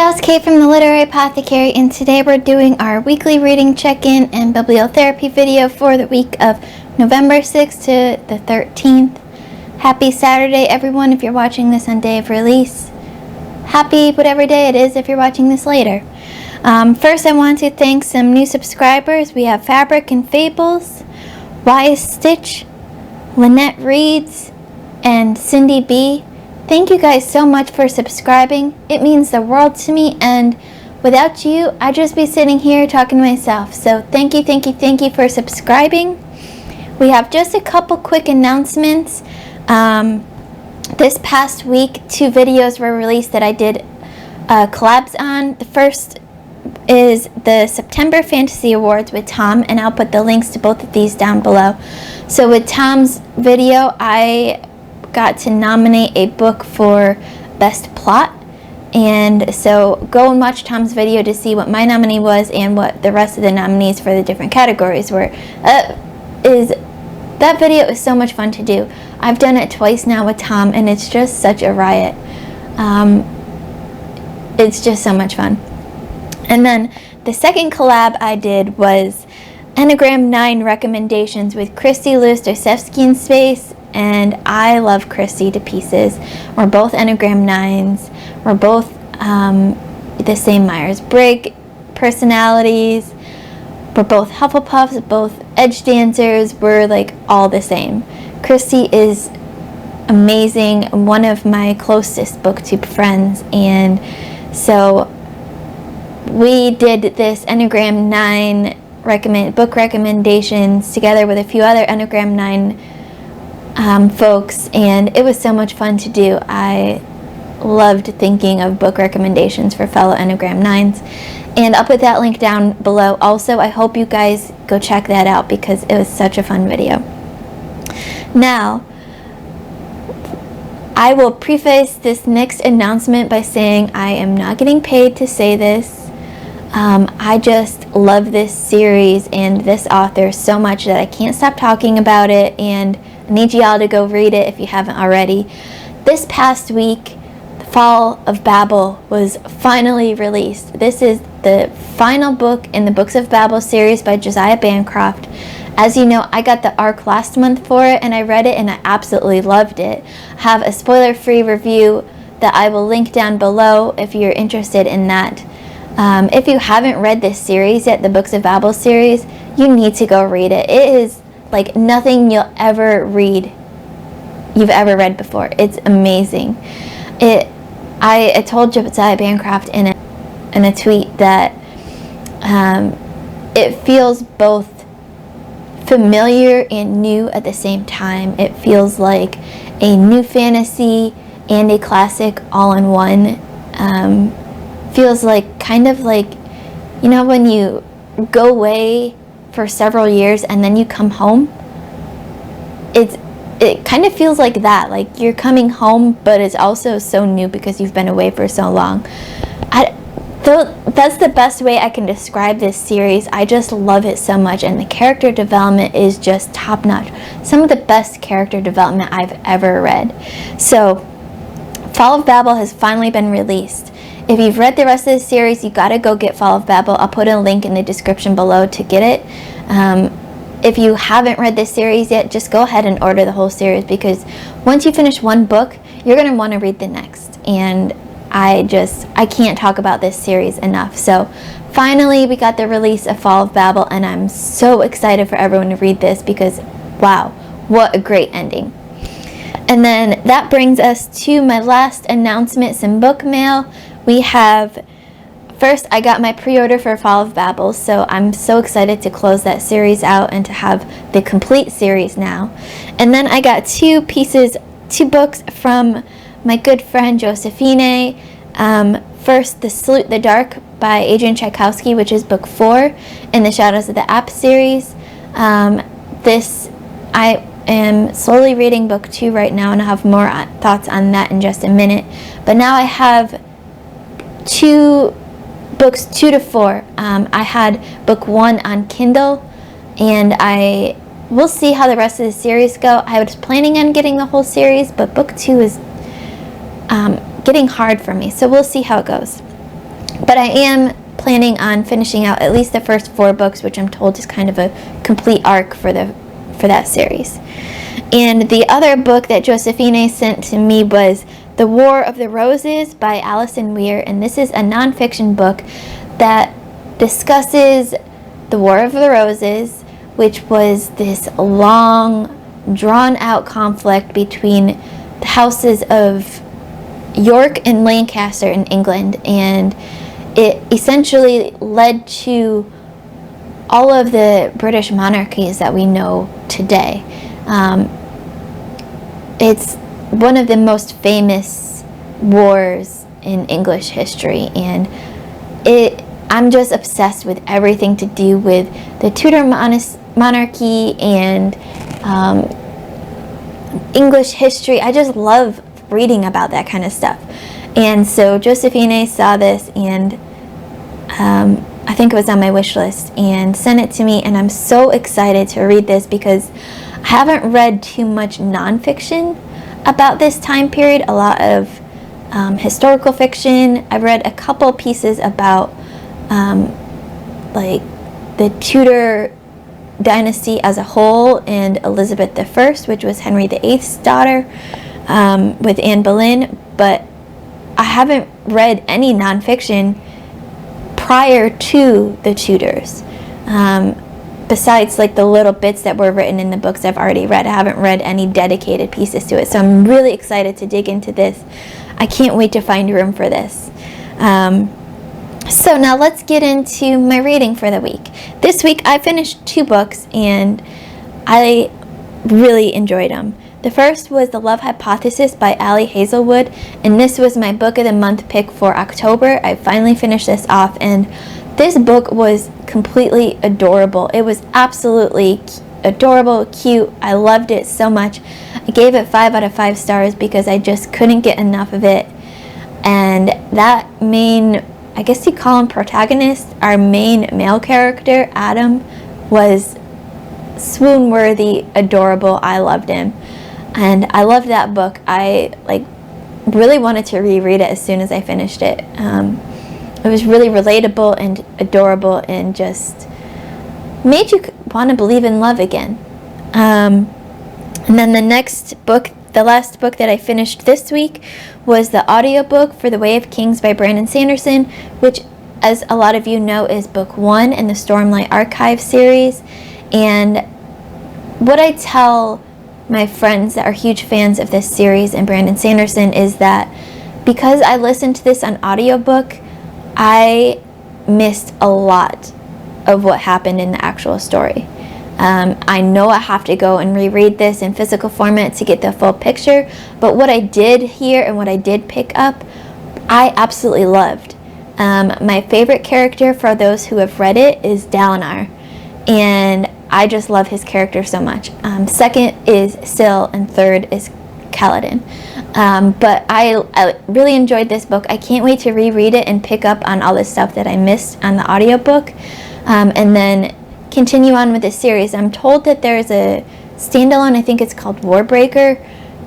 y'all, it's Kate from the Literary Apothecary, and today we're doing our weekly reading check-in and bibliotherapy video for the week of November 6th to the 13th. Happy Saturday, everyone, if you're watching this on day of release. Happy whatever day it is if you're watching this later. First, I want to thank some new subscribers. We have Fabric and Fables, Wise Stitch, Lynette Reeds, and Cindy B. Thank you guys so much for subscribing. It means the world to me, and without you, I'd just be sitting here talking to myself. So thank you for subscribing. We have just a couple quick announcements. This past week, 2 videos were released that I did collabs on. The first is the September Fantasy Awards with Tom, and I'll put the links to both of these down below. So with Tom's video, I got to nominate a book for Best Plot, and so go and watch Tom's video to see what my nominee was and what the rest of the nominees for the different categories were. That video is so much fun to do. I've done it twice now with Tom, and it's just such a riot. It's just so much fun. And then the second collab I did was Enneagram 9 recommendations with Christy Lewis Dostoevsky in space, and I love Christy to pieces. We're both Enneagram 9s. We're both the same Myers-Briggs personalities. We're both Hufflepuffs, both edge dancers. We're like all the same. Christy is amazing, one of my closest booktube friends, and so we did this Enneagram 9 book recommendations together with a few other Enneagram 9 folks, and it was so much fun to do. I loved thinking of book recommendations for fellow Enneagram 9s, and I'll put that link down below. Also, I hope you guys go check that out because it was such a fun video. Now, I will preface this next announcement by saying I am not getting paid to say this. I just love this series and this author so much that I can't stop talking about it, and I need y'all to go read it if you haven't already. This past week, The Fall of Babel was finally released. This is the final book in the Books of Babel series by Josiah Bancroft. As you know, I got the ARC last month for it, and I read it and I absolutely loved it. I have a spoiler-free review that I will link down below if you're interested in that. If you haven't read this series yet, the Books of Babel series, you need to go read it. It is like nothing you've ever read before. It's amazing. I told Josiah Bancroft in a tweet that it feels both familiar and new at the same time. It feels like a new fantasy and a classic all in one. Feels like kind of like, you know, when you go away for several years and then you come home, it kind of feels like that, like you're coming home, but it's also so new because you've been away for so long. That's the best way I can describe this series. I just love it so much, and the character development is just top notch. Some of the best character development I've ever read. So Fall of Babel has finally been released. If you've read the rest of the series, you gotta go get Fall of Babel. I'll put a link in the description below to get it. If you haven't read this series yet, just go ahead and order the whole series, because once you finish one book, you're gonna want to read the next. And I can't talk about this series enough. So finally, we got the release of Fall of Babel, and I'm so excited for everyone to read this because, wow, what a great ending. And then that brings us to my last announcement, some book mail. We have, first, I got my pre-order for Fall of Babel, so I'm so excited to close that series out and to have the complete series now. And then I got 2 books from my good friend Josephine. First, The Salute the Dark by Adrian Tchaikovsky, which is book 4 in the Shadows of the App series. I am slowly reading book 2 right now, and I'll have more thoughts on that in just a minute. But now I have books 2 to 4. I had book 1 on Kindle, and we'll see how the rest of the series go. I was planning on getting the whole series, but book 2 is getting hard for me, so we'll see how it goes. But I am planning on finishing out at least the first 4 books, which I'm told is kind of a complete arc for that series. And the other book that Josephine sent to me was The War of the Roses by Alison Weir, and this is a nonfiction book that discusses the War of the Roses, which was this long, drawn-out conflict between the houses of York and Lancaster in England, and it essentially led to all of the British monarchies that we know today. It's one of the most famous wars in English history, and I'm just obsessed with everything to do with the Tudor monarchy and English history. I just love reading about that kind of stuff. And so Josephine saw this, and I think it was on my wish list, and sent it to me, and I'm so excited to read this because I haven't read too much nonfiction about this time period. A lot of historical fiction. I've read a couple pieces about like the Tudor dynasty as a whole and Elizabeth I, which was Henry VIII's daughter, with Anne Boleyn, but I haven't read any nonfiction prior to the Tudors. Besides like the little bits that were written in the books I've already read, I haven't read any dedicated pieces to it. So I'm really excited to dig into this. I can't wait to find room for this. So now let's get into my reading for the week. This week I finished 2 books and I really enjoyed them. The first was The Love Hypothesis by Ali Hazelwood, and this was my book of the month pick for October. I finally finished this off, and this book was completely adorable. It was absolutely adorable, cute. I loved it so much. I gave it 5 out of 5 stars because I just couldn't get enough of it. And that main, I guess you call him protagonist, our main male character, Adam, was swoon-worthy, adorable. I loved him. And I loved that book. I really wanted to reread it as soon as I finished it. It was really relatable and adorable and just made you want to believe in love again. And then the next book, the last book that I finished this week, was the audiobook for The Way of Kings by Brandon Sanderson, which, as a lot of you know, is book 1 in the Stormlight Archive series. And what I tell my friends that are huge fans of this series and Brandon Sanderson is that because I listened to this on audiobook, I missed a lot of what happened in the actual story. I know I have to go and reread this in physical format to get the full picture, but what I did hear and what I did pick up, I absolutely loved. My favorite character for those who have read it is Dalinar, and I just love his character so much. Second is Syl, and third is Kaladin. But I really enjoyed this book. I can't wait to reread it and pick up on all the stuff that I missed on the audiobook, and then continue on with this series. I'm told that there's a standalone, I think it's called Warbreaker,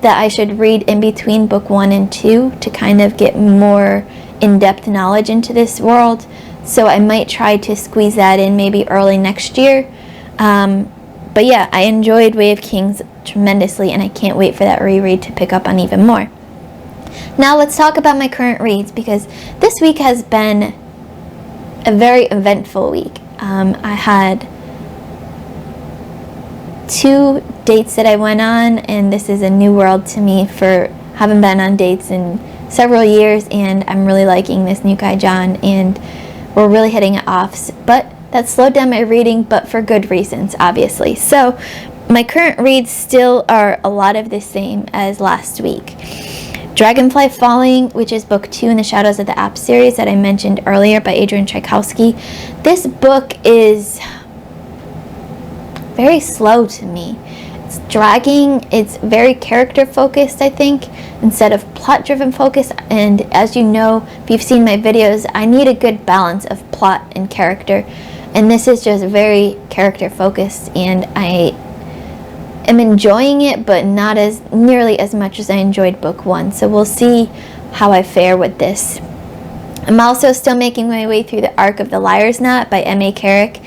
that I should read in between book 1 and 2 to kind of get more in-depth knowledge into this world. So I might try to squeeze that in maybe early next year. But yeah, I enjoyed Way of Kings tremendously, and I can't wait for that reread to pick up on even more. Now let's talk about my current reads, because this week has been a very eventful week. I had 2 dates that I went on, and this is a new world to me for having been on dates in several years, and I'm really liking this new guy, John, and we're really hitting it off. But that slowed down my reading, but for good reasons, obviously. So my current reads still are a lot of the same as last week. Dragonfly Falling, which is book 2 in the Shadows of the App series that I mentioned earlier by Adrian Tchaikovsky. This book is very slow to me. It's dragging, it's very character focused, I think, instead of plot driven focus. And as you know, if you've seen my videos, I need a good balance of plot and character. And this is just very character focused, and I am enjoying it, but not as nearly as much as I enjoyed book 1. So we'll see how I fare with this. I'm also still making my way through The Arc of the Liar's Knot by M.A. Carrick.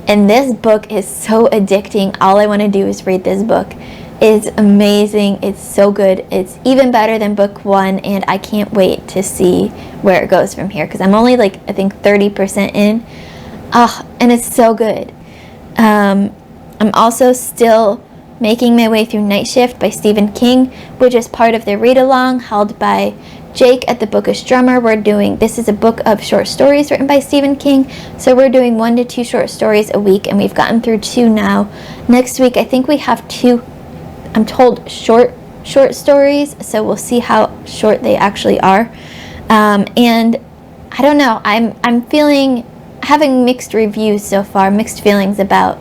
And this book is so addicting. All I want to do is read this book. It's amazing. It's so good. It's even better than book 1, and I can't wait to see where it goes from here, because I'm only I think 30% in. And it's so good. I'm also still making my way through Night Shift by Stephen King, which is part of the read-along held by Jake at the Bookish Drummer. This is a book of short stories written by Stephen King, so we're doing 1 to 2 short stories a week, and we've gotten through 2 now. Next week, I think we have 2, I'm told, short stories, so we'll see how short they actually are. And I don't know, I'm having mixed reviews so far, mixed feelings about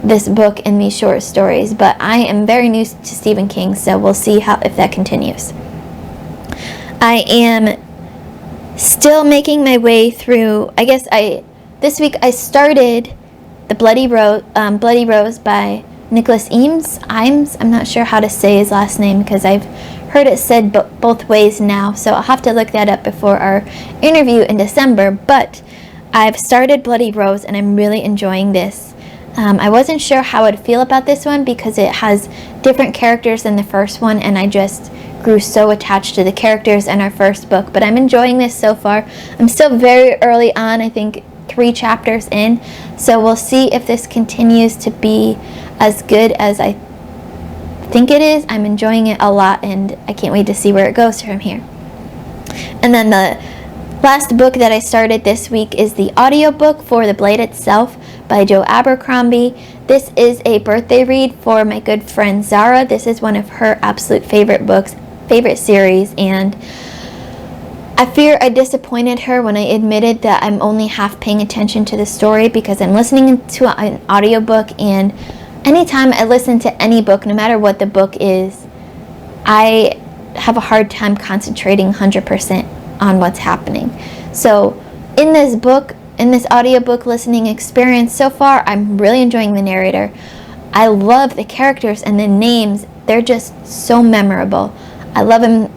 this book and these short stories, but I am very new to Stephen King, so we'll see if that continues. I am still making my way through, this week I started The Bloody Rose by Nicholas Eames. I'm not sure how to say his last name because I've heard it said both ways now, so I'll have to look that up before our interview in December, but I've started Bloody Rose and I'm really enjoying this. I wasn't sure how I'd feel about this one because it has different characters than the first one, and I just grew so attached to the characters in our first book, but I'm enjoying this so far. I'm still very early on, I think 3 chapters in, so we'll see if this continues to be as good as I think it is. I'm enjoying it a lot, and I can't wait to see where it goes from here. And then the last book that I started this week is the audiobook for The Blade Itself by Joe Abercrombie. This is a birthday read for my good friend Zara. This is one of her absolute favorite series, and I fear I disappointed her when I admitted that I'm only half paying attention to the story because I'm listening to an audiobook, and anytime I listen to any book, no matter what the book is, I have a hard time concentrating 100% on what's happening. So in this audiobook listening experience so far, I'm really enjoying the narrator. I love the characters and the names. They're just so memorable. I love him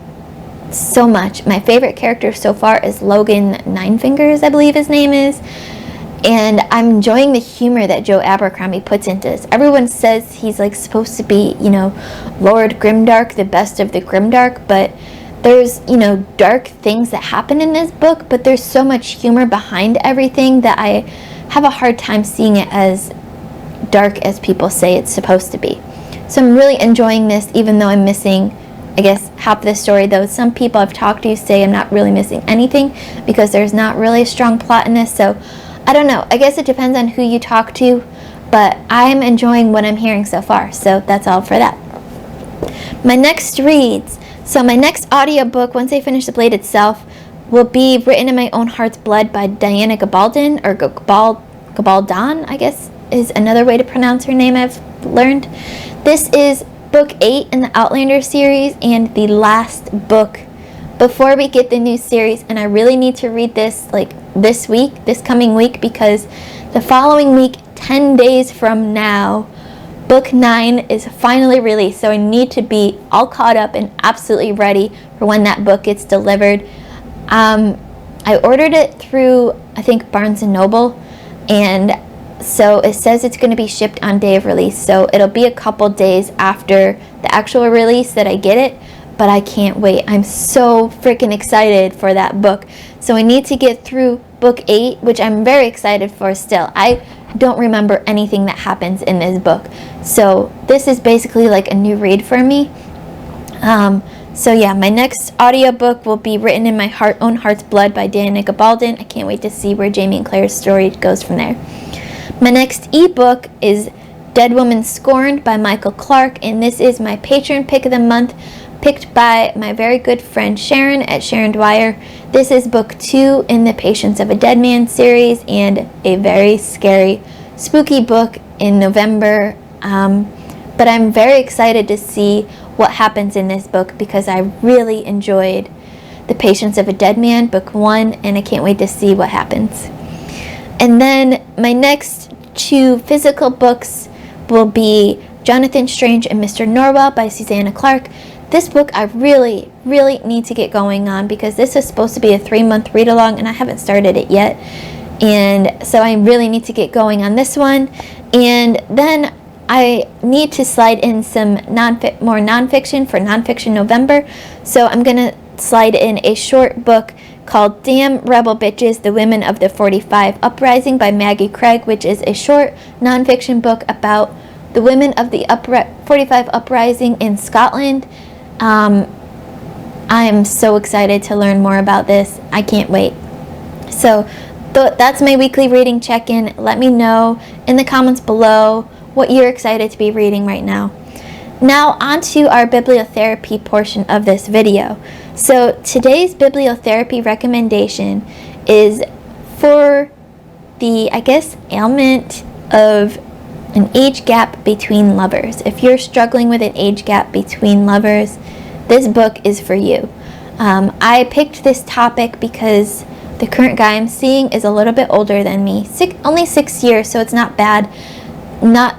so much. My favorite character so far is Logan Ninefingers, I believe his name is. And I'm enjoying the humor that Joe Abercrombie puts into this. Everyone says he's supposed to be, Lord Grimdark, the best of the Grimdark, but there's, dark things that happen in this book, but there's so much humor behind everything that I have a hard time seeing it as dark as people say it's supposed to be. So I'm really enjoying this, even though I'm missing, half the story, though some people I've talked to say I'm not really missing anything because there's not really a strong plot in this. So I don't know. I guess it depends on who you talk to, but I'm enjoying what I'm hearing so far. So that's all for that. My next reads. So my next audiobook, once I finish The Blade Itself, will be Written in My Own Heart's Blood by Diana Gabaldon, or Gabaldon, I guess is another way to pronounce her name I've learned. This is book 8 in the Outlander series and the last book before we get the new series, and I really need to read this this coming week, because the following week, 10 days from now, book 9 is finally released, so I need to be all caught up and absolutely ready for when that book gets delivered. I ordered it through, I think, Barnes & Noble, and so it says it's going to be shipped on day of release, so it'll be a couple days after the actual release that I get it, but I can't wait. I'm so freaking excited for that book. So I need to get through book 8, which I'm very excited for still. I don't remember anything that happens in this book, so this is basically like a new read for me. So yeah, my next audiobook will be Written in My Own Heart's Blood by Diana Gabaldon. I can't wait to see where Jamie and Claire's story goes from there. My next ebook is Dead Woman Scorned by Michael Clark, and this is my patron pick of the month, picked by my very good friend Sharon at Sharon Dwyer. This is book 2 in the Patience of a Dead Man series, and a very scary, spooky book in November. But I'm very excited to see what happens in this book, because I really enjoyed The Patience of a Dead Man, book 1, and I can't wait to see what happens. And then my next 2 physical books will be Jonathan Strange and Mr. Norwell by Susanna Clark. this book I really, really need to get going on, because this is supposed to be a 3-month read along and I haven't started it yet. And so I really need to get going on this one. And then I need to slide in some more nonfiction for Nonfiction November. So I'm going to slide in a short book called Damn Rebel Bitches, The Women of the 45 Uprising by Maggie Craig, which is a short nonfiction book about the women of the 45 Uprising in Scotland. I am so excited to learn more about this. I can't wait. So that's my weekly reading check-in. Let me know in the comments below what you're excited to be reading right now. Now on to our bibliotherapy portion of this video. So today's bibliotherapy recommendation is for the, I guess, ailment of an age gap between lovers. If you're struggling with an age gap between lovers, this book is for you. I picked this topic because the current guy I'm seeing is a little bit older than me, only 6 years, so it's not bad. Not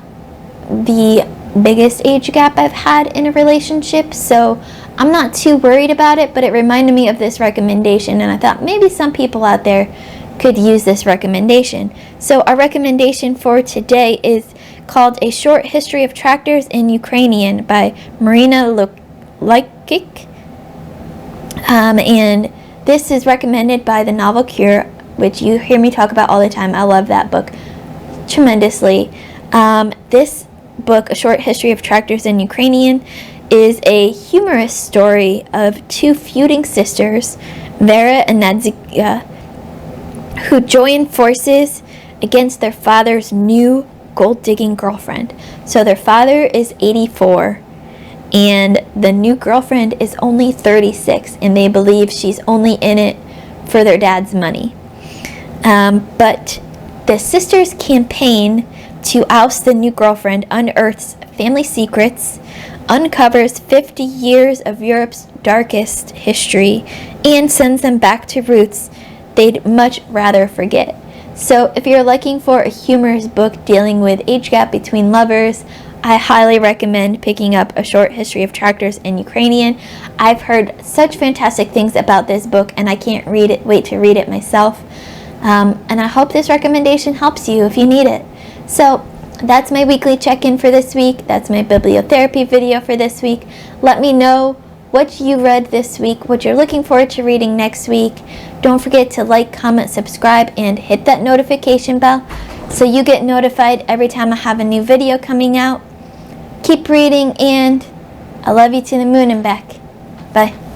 the biggest age gap I've had in a relationship, so I'm not too worried about it, but it reminded me of this recommendation, and I thought maybe some people out there could use this recommendation. So our recommendation for today is called A Short History of Tractors in Ukrainian by Marina Lykik. And this is recommended by the Novel Cure, which you hear me talk about all the time. I love that book tremendously. This book, A Short History of Tractors in Ukrainian, is a humorous story of two feuding sisters, Vera and Nadzia, who join forces against their father's new gold-digging girlfriend. So their father is 84 and the new girlfriend is only 36, and they believe she's only in it for their dad's money. But the sisters' campaign to oust the new girlfriend unearths family secrets, uncovers 50 years of Europe's darkest history, and sends them back to roots they'd much rather forget. So if you're looking for a humorous book dealing with age gap between lovers, I highly recommend picking up A Short History of Tractors in Ukrainian. I've heard such fantastic things about this book, and I can't wait to read it myself. And I hope this recommendation helps you if you need it. So that's my weekly check-in for this week. That's my bibliotherapy video for this week. Let me know what you read this week, what you're looking forward to reading next week. Don't forget to like, comment, subscribe, and hit that notification bell so you get notified every time I have a new video coming out. Keep reading, and I love you to the moon and back. Bye.